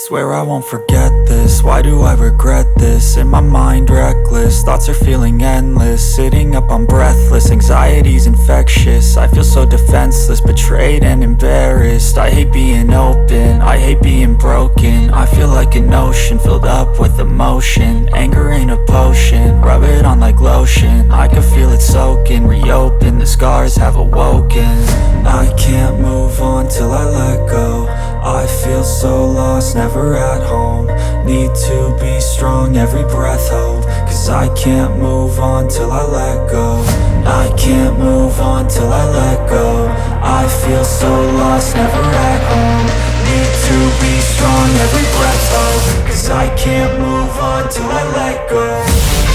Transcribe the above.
Swear I won't forget this, why do I regret this? In my mind reckless, thoughts are feeling endless. Sitting up I'm breathless, anxiety's infectious. I feel so defenseless, betrayed and embarrassed. I hate being open, I hate being broken. I feel like an ocean filled up with emotion. Anger ain't a potion, rub it on like lotion. I can feel it soaking, reopen, the scars have awoken. I can't move on till I let go. I feel so lost, never at home. Need to be strong, every breath hope. Cause I can't move on till I let go. I can't move on till I let go. I feel so lost, never at home. Need to be strong, every breath hope. Cause I can't move on till I let go.